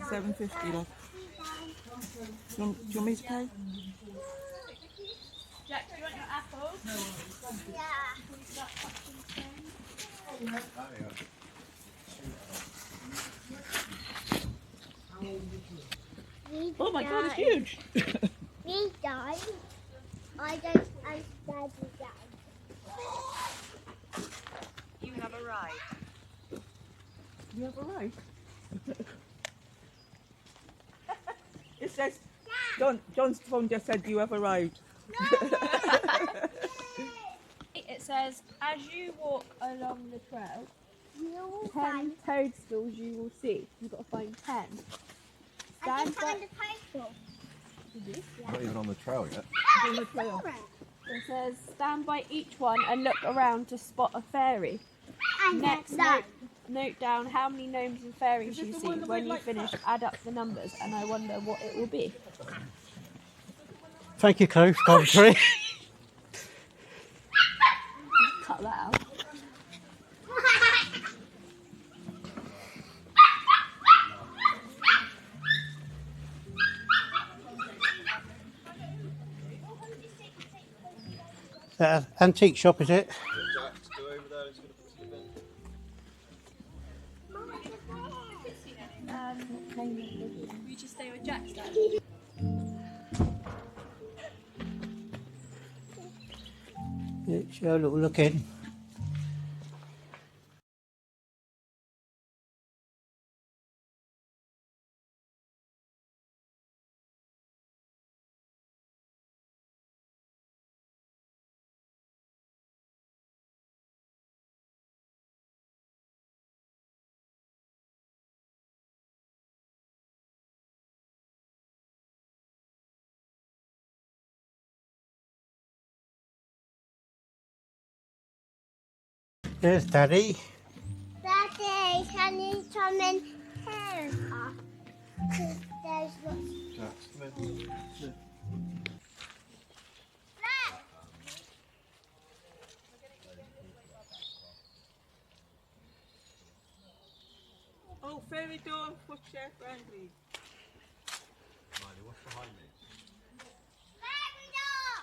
7.50, love. Do you want me to pay? Jack, do you want your apples? Yeah. Oh my god, it's huge! We don't. I don't understand that. You have arrived. You have arrived. It says, John's phone just said you have arrived. It says, as you walk along the trail, You will 10 find. toadstools you will see. You've got to find 10. I can Stand find by, a postal. Not even on the trail yet. On the trail. it says, stand by each one and look around to spot a fairy. And Next, no. note down how many gnomes and fairies you the see. one that When went you like finish, that? add up the numbers, and I wonder what it will be. Thank you, Chloe, for commentary. Cut that out. Antique shop, is it? Jack's go over there. He's going to put it in. We just stay with Jack's dad. Yeah, show a little look in. There's Daddy. Daddy, can you come in here? Because there's lots. Jack's come in. Look! Oh, fairy door and footchair friendly. Miley, what's behind me? Fairy door!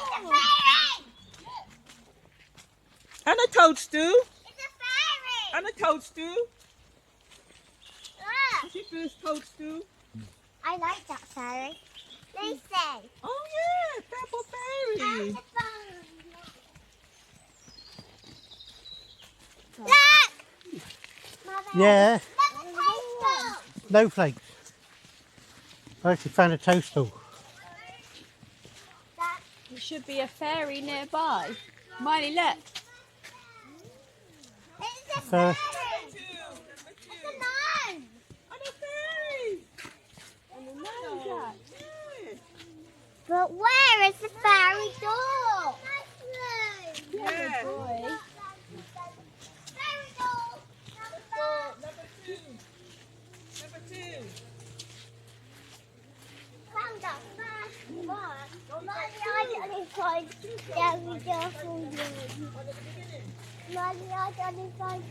It's a fairy! And a toadstool. It's a fairy! And a toadstool. Look! That's your first toadstool. I like that fairy. Lucy! Oh yeah, purple fairy. Look! Look! Mother, Yeah, look at the toadstool! snowflakes. I actually found a toadstool. That- There should be a fairy nearby. Miley, look. It's a Fairy. fairy! It's a gnome! And a fairy. No, Jack. Yeah. But where is the fairy door? Yeah. Boy. Fairy door! Number two. Number two. Found that first one. Mommy, I only find fairy door for you. Mommy, I only find.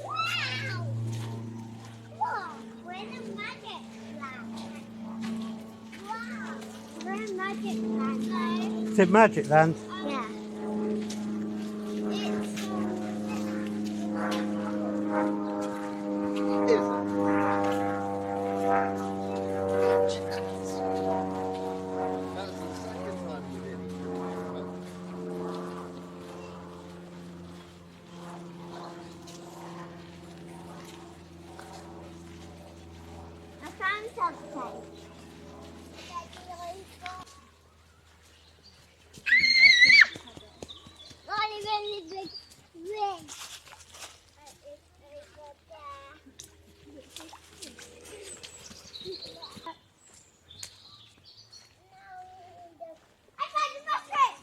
Wow! Wow! Where's the magic land? Wow! Where's magic land? Is it Magic Land? Yeah. That's the second time you've been here. I found something. Really, really big ring. I found the mushroom!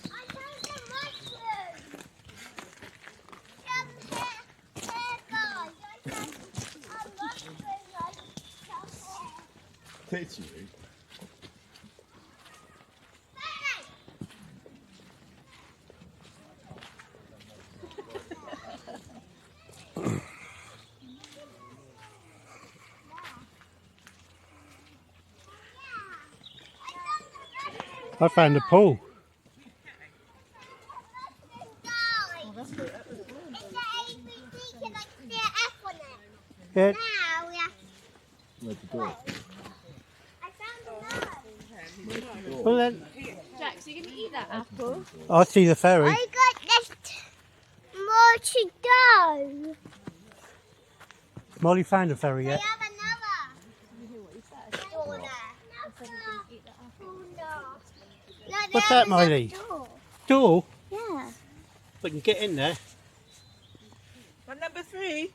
I found the mushroom! Come here, guys. I found a mushroom. Did you? I found the pool. Yeah. Now we have Where's the door? I found the Well then, Jax, you gonna eat that apple? I see the ferry. I got this more to go. Molly found the ferry I yet? have another. Door there. No, What's there's that, Miley? another door. Door? Yeah. We can get in there. But number 3.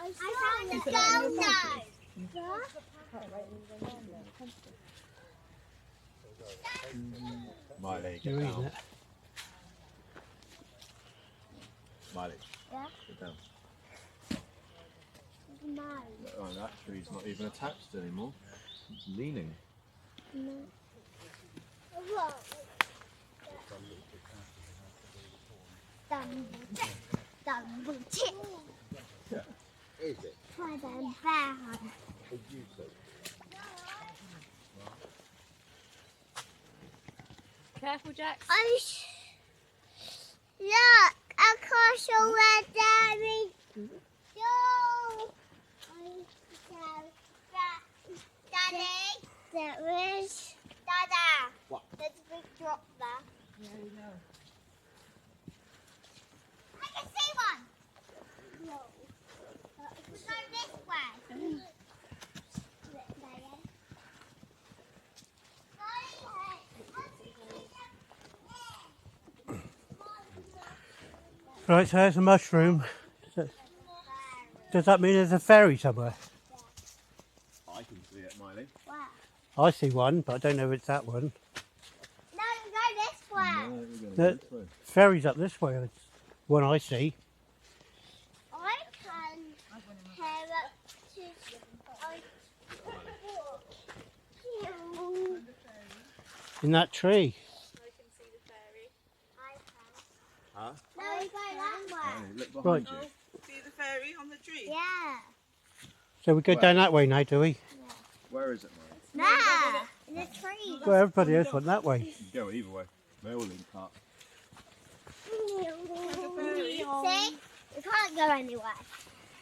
I found the girl now. Miley, You're get eating down. it. Miley, Yeah. get down. No. Oh, that tree's not even attached anymore. It's leaning. Look. Double tick. Is it? Try them bad. Careful, Jax. Look, a castle where Daddy go. Daddy. There is. Dada. What? There's a big drop there. Yeah, you know. I can see one. No. We go this way. Right, so there's a mushroom. Does that mean there's a ferry somewhere? I can see it, Miley. Wow. I see one, but I don't know if it's that one. No, go this way. No, we're going to The go this way. ferry's up this way. It's one I see. I can hear it to In that tree. Huh? No, we go that way. Miley, look Right. behind you. See the fairy on the tree? Yeah. So we go down that way now, do we? Where is it, Miley? There. In the tree. Well, everybody else went that way. You can go either way. They all link up. See? We can't go anywhere.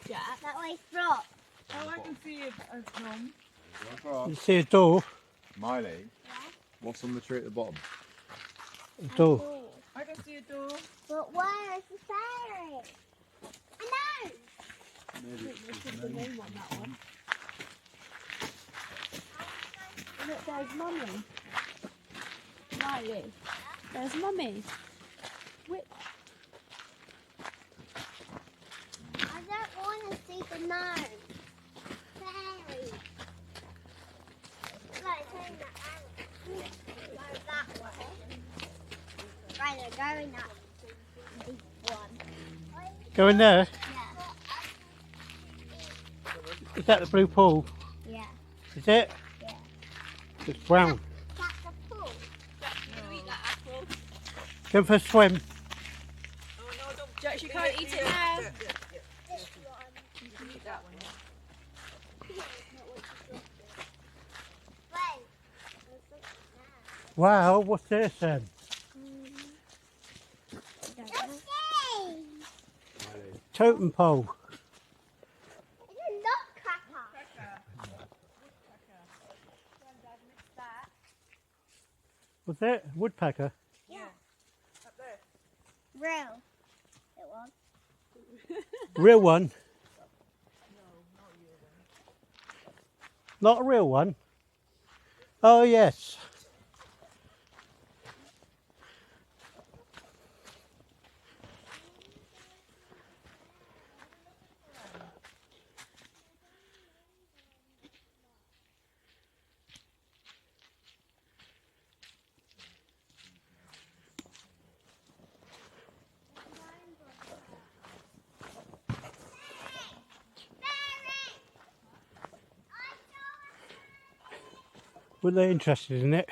Jax. That way's blocked. Oh, I can see a gnome. Go across. You see a door. Miley, what's on the tree at the bottom? A door. I can see a door. But where is the fairy? I know. Maybe The name on that one. Look, there's Mummy. Miley. There's Mummy. Which? I don't want to see the gnome. Fairy. Right, turn the arrow. Go that way. Right, they're going that big one. Go in there. Yeah. Is that the blue pool? Yeah. Is it? Yeah. It's brown. That's the pool. Jax, you gonna eat that apple? Go for a swim. Oh, no, don't. Jax, you can't eat it now. This one. You can eat that one. Wait. Wow, what's this then? Let's see. Totem pole. It's a nutcracker. What's it? Woodpecker. Yeah. Up there. Real. It was. Real one. Not a real one. Oh yes. Were they interested in it?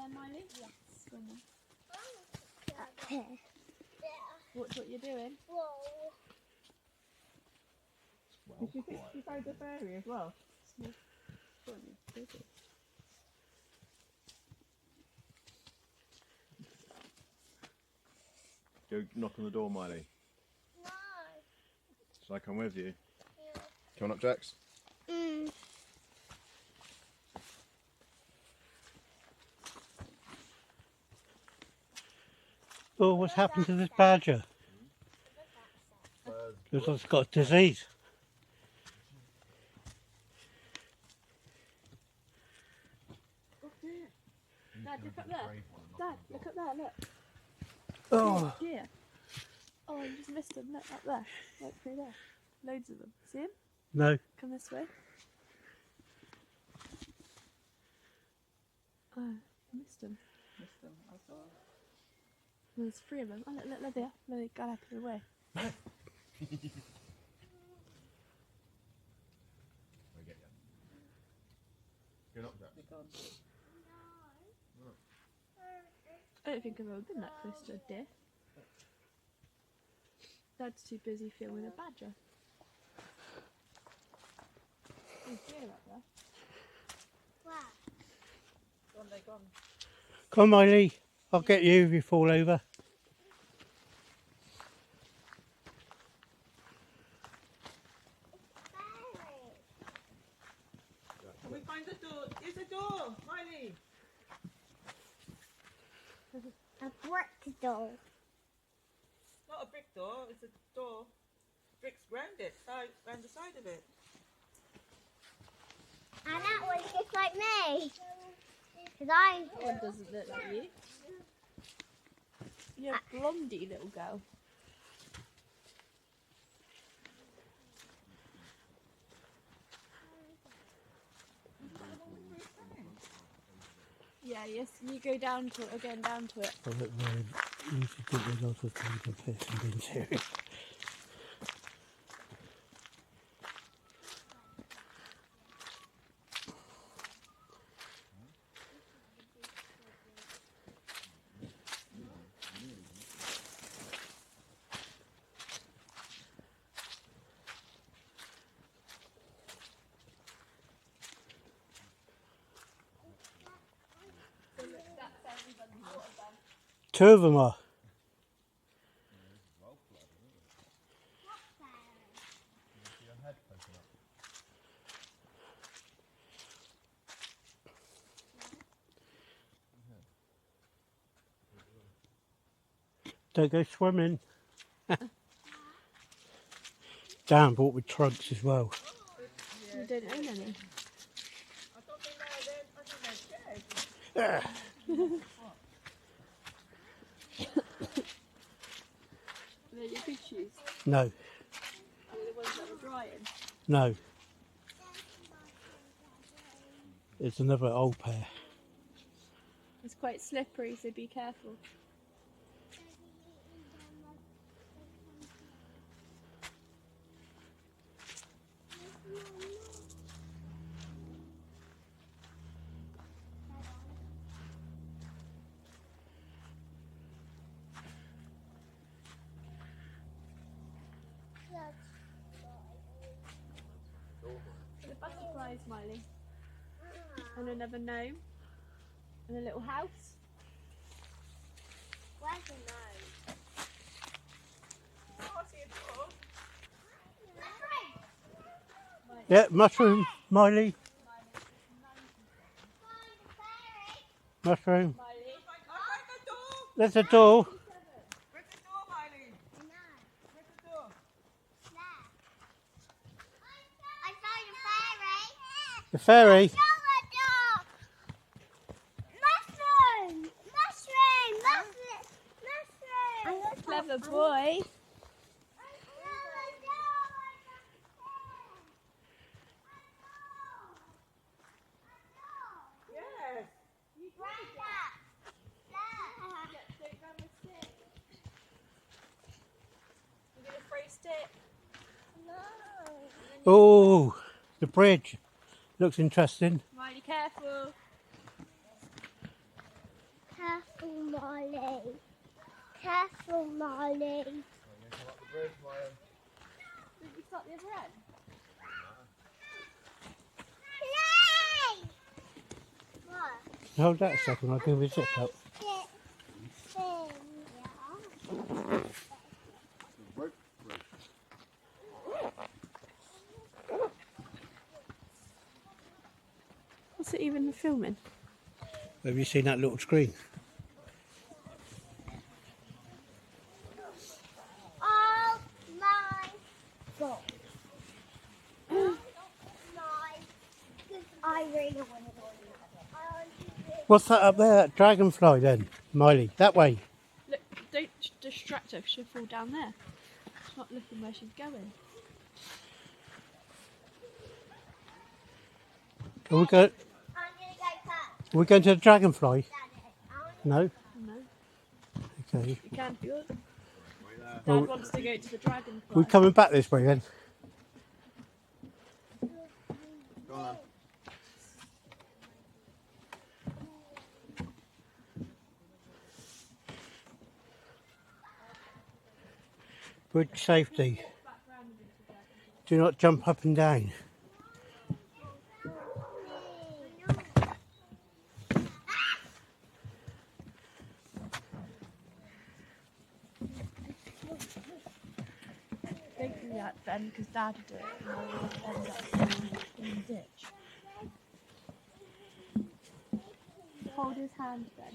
there, Miley? Yes. Go on then. Up here. Watch what you're doing. Whoa. Did you find the fairy as well? Go on then. Do it. Go knock on the door, Miley. No. Shall I come with you? Yeah. Come on up, Jax. Oh, what's happened to this badger? Looks like it's got a disease. Dad, look up there. Dad, look up there, look. Oh, Here. Oh, you just missed him. Look up there. Look through there. Loads of them. See him? no. Come this way. Oh, I missed him. Missed them, I saw. There's 3 of them. Oh, look there. Look, they got out of the way. I get you. Go knock, Jax. They're gone. I don't think I've ever been that close to a deer. Dad's too busy filming a badger. There's a deer up there. Wow. Gone, they're gone. Come on, Miley. I'll get you if you fall over. Can we find the door? Here's the door, Miley. A brick door. Not a brick door, it's a door. Bricks round it, round the side of it. And that was just like me. Because I... One doesn't look like you. You're a blondie little girl. Yeah, yes, you go down to it, again down to it. I look very easy to get lots of things and fish and being serious. Two of them are. Don't go swimming. Dan bought with trunks as well. You don't own any. I thought they were there, I think They're your big shoes. No, Are they the ones that were drying? no. It's another old pair. It's quite slippery, so be careful. The butterflies, Miley. And another gnome. And a little house. Where's the nose? Oh, I see a door. Yeah, mushroom, Miley. Mushroom. I find the door. There's a door. Where's the door, Miley? Where's the door? I found a fairy. The fairy. Mushroom! Mushroom! Mushroom! Mushroom! Clever boy. Yes. You gonna throw a stick? Oh, the bridge. Looks interesting. Miley, careful. Oh, Molly. Come up the bridge, Maya. Did we start the other end? Play! What? Hold that a second, I'll do the zip up. Rope bridge. What's it even filming? Have you seen that little screen? Oh my God. Oh my. I really want to go. What's that up there? That dragonfly then, Miley? That way. Look, don't distract her, she'll fall down there. She's not looking where she's going. Are we, I'm going to go first. are we going to the dragonfly? No? No, Okay. you can if you want. Dad Well, wants to go to the dragonfly. we're coming back this way then. Go on. Bridge safety. Do not jump up and down. Don't do that, Ben, because Dad would do it and I'll end up in the ditch. Hold his hand, Ben.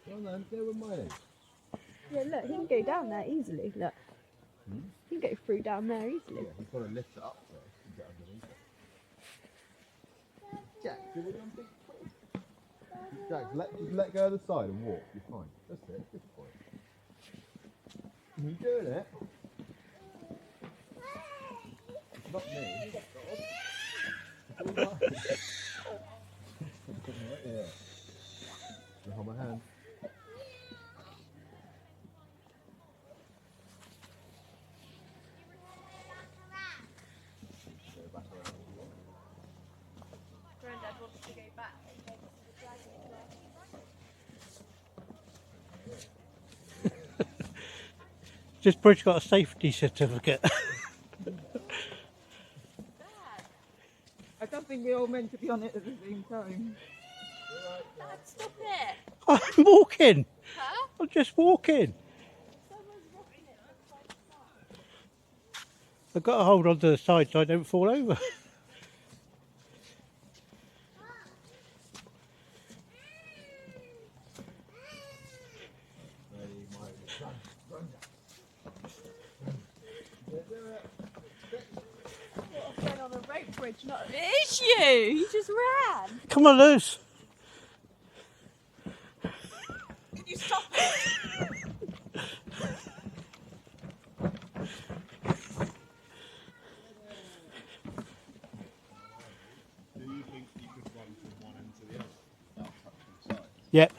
Go on then, go with Miley. Yeah, look, he can go down there easily. Look, he can go through down there easily. Yeah, he's got to lift it up first and get underneath it. Jack, do what you want to do. Jack, just let go of the side and walk. You're fine. That's it. Good boy. You're doing it. It's not me. It's all right. Right here. You hold my hand. Go back around. Granddad wants to go back and go to the dragonfly. This bridge got a safety certificate. I don't think we're all meant to be on it at the same time. Dad, stop it! I'm walking. Huh? I'm just walking. Someone's rocking it from side to side. I've got to hold on to the side so I don't fall over. I've been on a rope bridge, not it's you! You just ran! Come on, Luz. Can you stop it? Do you think you could run from one end to the other without touching the side? Yep.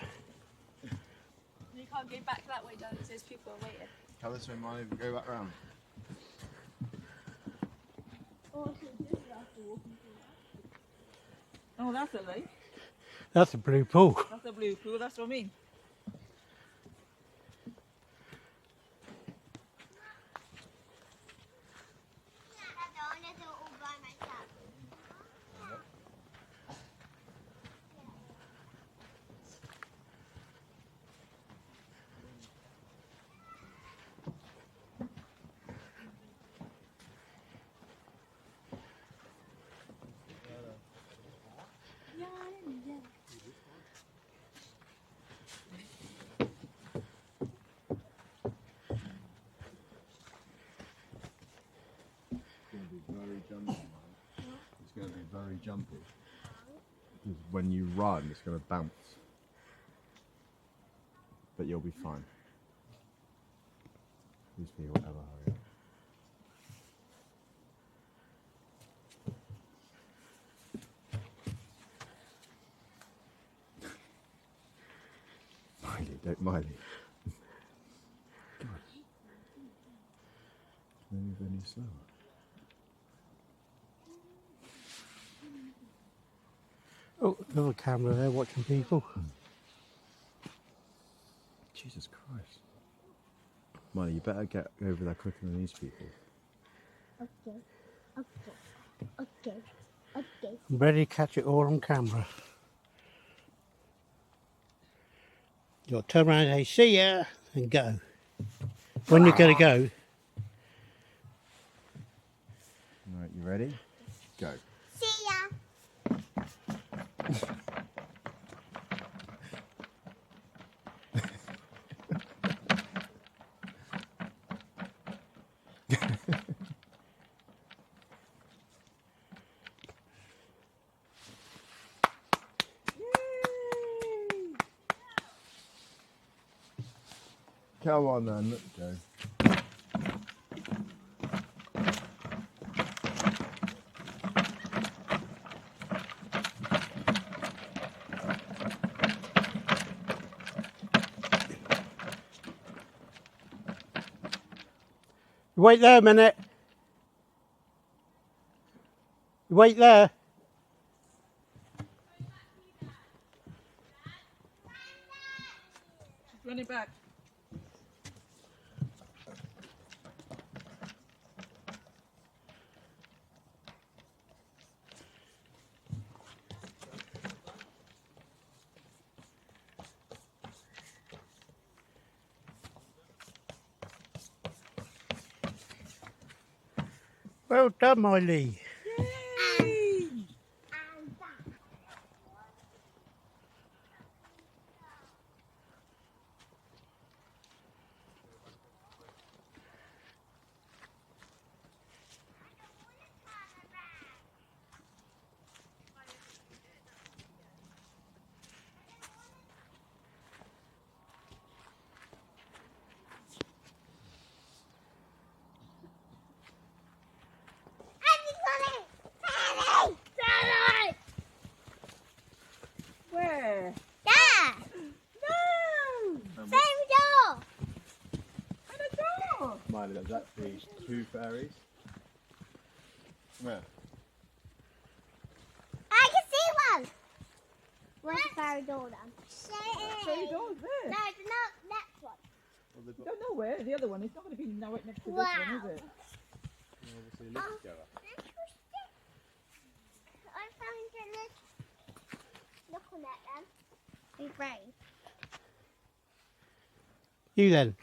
You can't go back that way, Dad, because there's people are waiting. Come this way, Miley. Go back round. Oh, that's a lake. That's a blue pool. That's a blue pool. That's what I mean. I want to do it all by myself. It's going to be very jumpy. Because when you run, it's going to bounce. But you'll be fine. These people ever hurry up. Miley, don't Miley. God. Don't move any slower. Oh, another camera there watching people. Jesus Christ. Molly, you better get over there quicker than these people. Okay. Okay. I'm ready to catch it all on camera. You'll turn around and say, see ya, and go. When you're going to go, Right, you ready? Go. See ya. Come on then, let's go. wait there a minute. Wait there. She's running back. Well done, Miley. Yay! Where? Yeah. No! Fairy door. And a door! Miley, there's actually 2 fairies. Come here. I can see one. Where's the fairy door then? Fairy door's there. No, it's not next one. Well, they've You got, don't know where. The other one. It's not going to be right next to this Wow. one, is it? they obviously live together. I found it. Look on that then. Be brave. You then.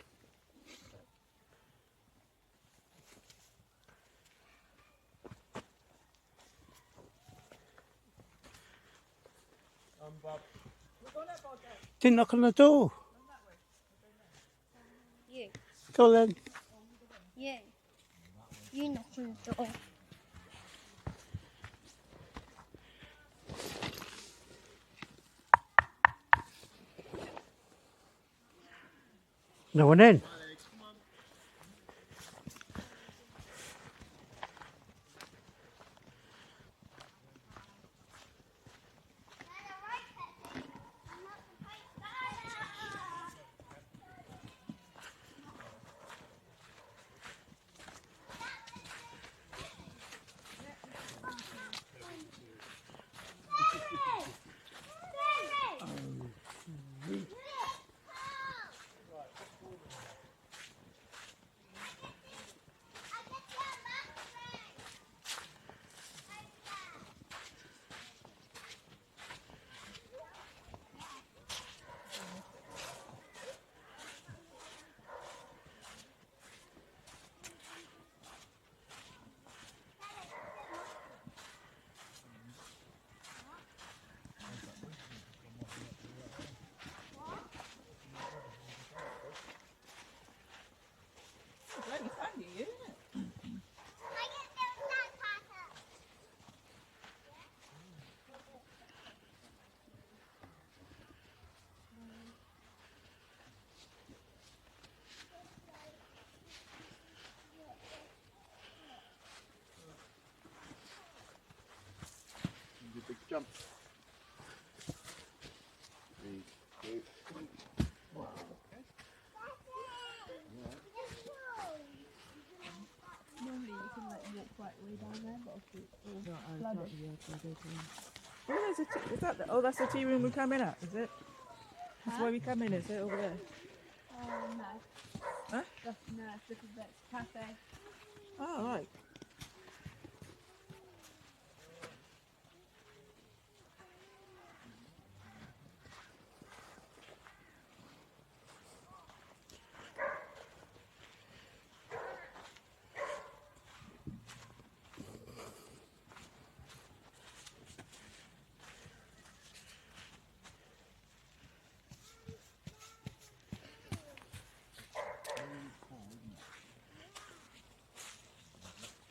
Bob. Didn't knock on the door. You. Go on then. You. You knock on the door. No one in. It's bloody sandy, isn't it? Do a big jump. 3, 2, 1. Normally you can like walk right way down there, but obviously it's all flooded. Where is it? Is that the, oh, that's the tea room we come in at, is it? That's where we come in, is it? Over there. No. Huh? That's no, Little Bits Cafe. Oh, right.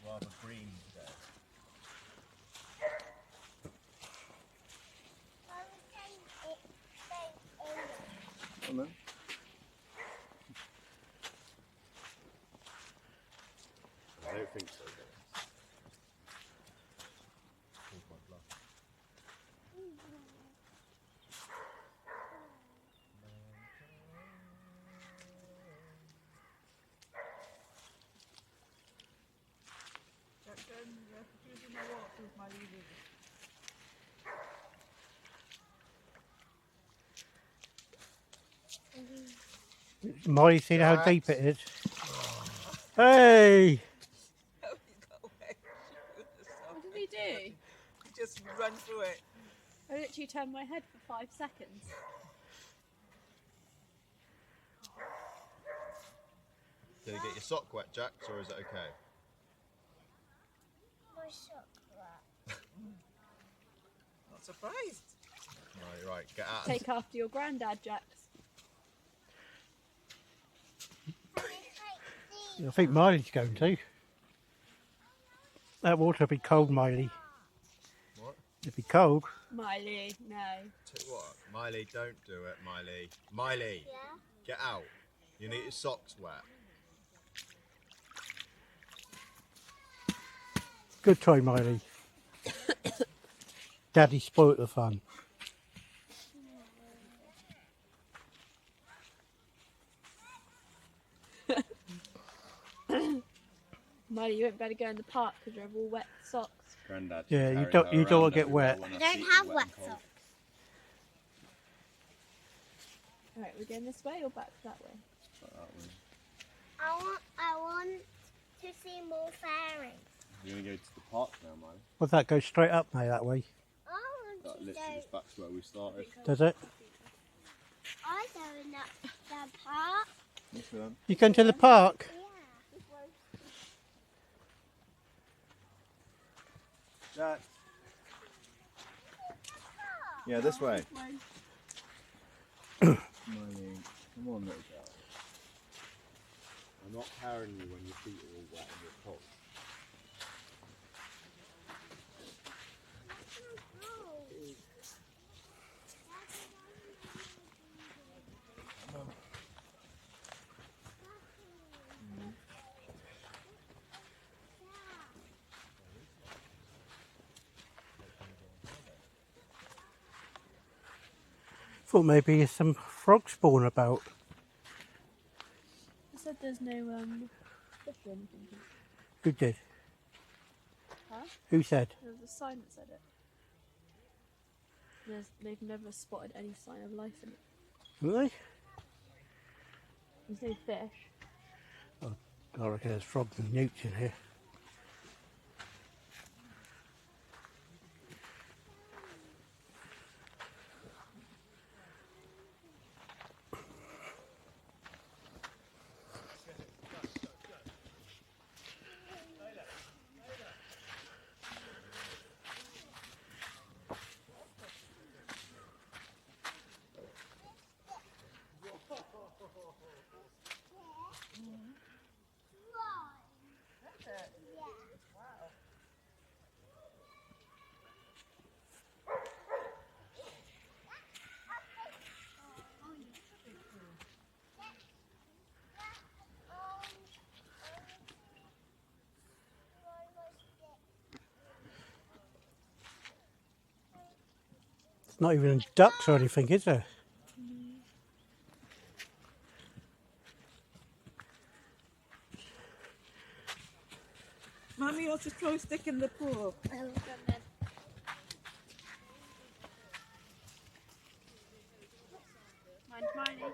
Rather green today. Come on. I don't think so. Jackson, you have to choose in the walk with my leaving. Molly, see how Jax. deep it is. Hey! Oh, he got away. What did he do? He just run through it. I literally turned my head for 5 seconds. Did you get your sock wet, Jax, or is it okay? My sock wet. Not surprised. Right, get out. Take after your granddad, Jax. I think Miley's going to. That water will be cold, Miley. What? It'll be cold. Miley, no. Tell you what, Miley, don't do it, Miley. Miley, Yeah? get out. You need your socks wet. Good try, Miley. Daddy spoilt the fun. Miley, you won't better go in the park because you have all wet socks. Granddad. Yeah, you don't want to get wet. I don't have wet socks. Alright, we're going this way or back that way? I want to see more fairies. You're going to go to the park now, Miley. Well, that goes straight up now that way, I want That to literally go. just back to where we started. does it? I go in the park. Yes, then. You going to the park? Yeah. Jack. Yeah, this way. Miley, come on, little girl. I'm not carrying you when your feet are all wet and you're cold. Thought maybe there's some frog spawn about. I said there's no fish or anything. Who did? Huh? Who said? There was a sign that said it. They've never spotted any sign of life in it. Really? There's no fish. I reckon there's frogs and newts in here. Not even ducks or anything, is there? Mummy wants to throw a stick in the pool. Mind Miley.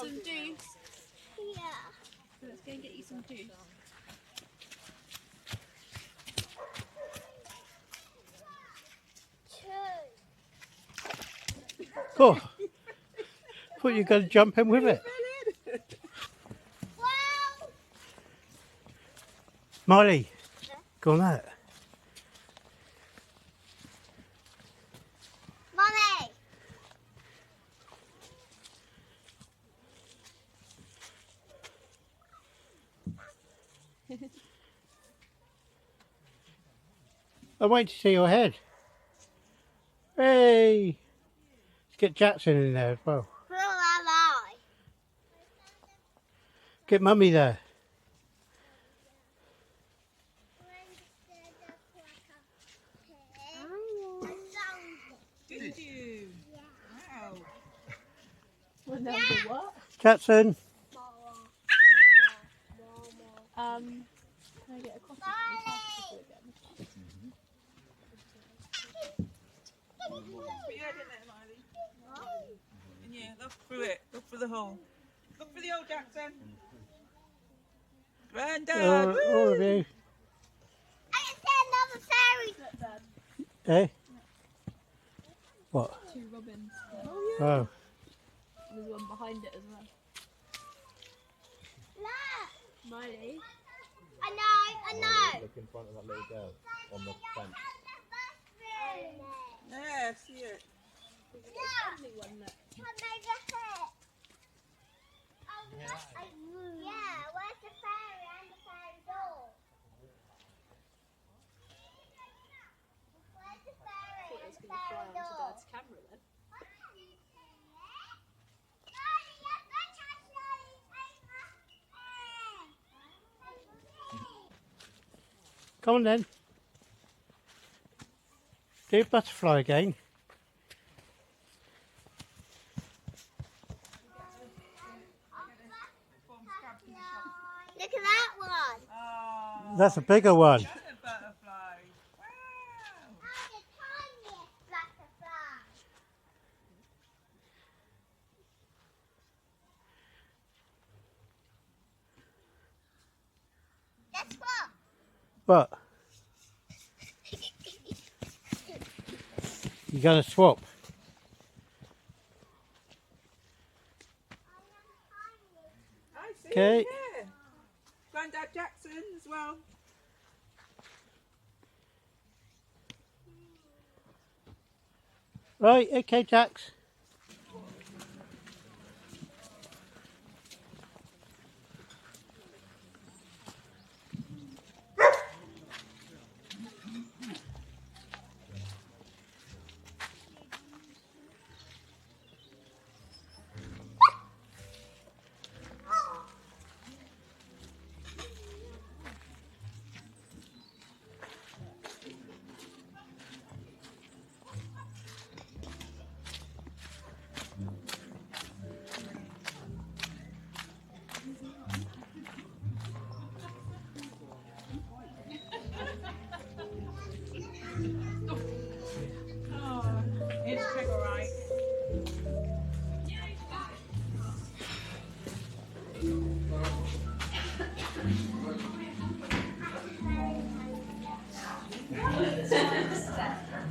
some juice. Yeah. So let's go and get you some juice. Oh, thought you were going to jump in with it. Wow. Molly, go on out. Mommy. I wait to see your head. Hey! Let's get Jackson in there as well. Who am I? Get Mummy there. Did you? Wow. Well, that was a what? Jackson! Can I get a coffee? Yeah, didn't it, Miley? And yeah, look through it. Look through the hole. Look for the old Jackson. Grandad. All of you. I can see another fairy. Eh? What? 2 robins. Oh. There's one behind it as well. Look. Miley. I know. Look in front of that little girl on the bench. Yeah, see it. Only one that. Yeah, where's the fairy and the fairy door? Where's the fairy Thought it and was the going to fly fairy onto door? Dad's camera then. Come on then. Do butterfly again. Look at that one. Oh, That's a bigger one. that's a butterfly. Wow. That's the tiniest butterfly. Guess what? What? You got to swap. I see. Okay. Yeah. Grandad Jackson as well. Right, okay, Jax. Oh, it's big, all right.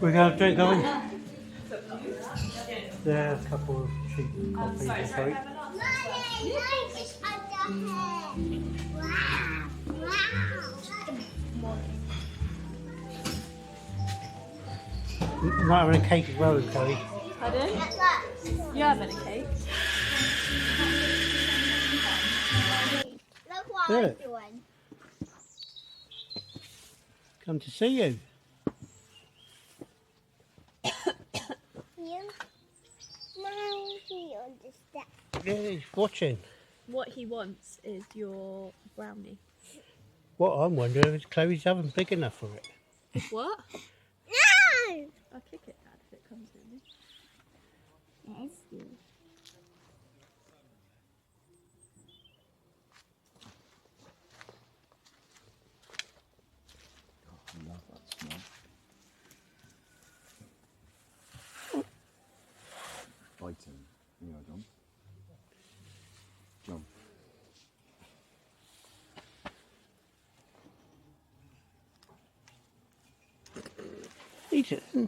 We're going to drink, are we? There are a couple of cheap coffees, I think. Mommy, look, it's under here. Wow. Wow. You might have a cake as well, Chloe. Pardon? Look. You having a cake? Look what Yeah. I'm doing. Come to see you. You? Now he understands. Yeah, he's watching. What he wants is your brownie. What I'm wondering is Chloe's oven big enough for it. What? No! I'll kick it, Dad, if it comes in me. Yes, you. I love that smell. Biting. You know, John. Eat it. Right,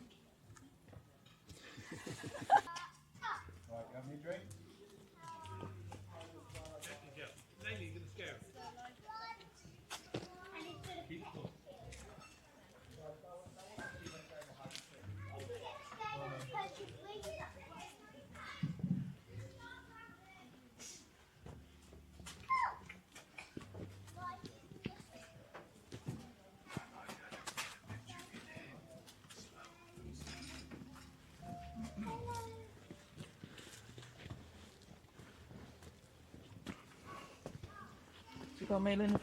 you having a drink? You got mail in.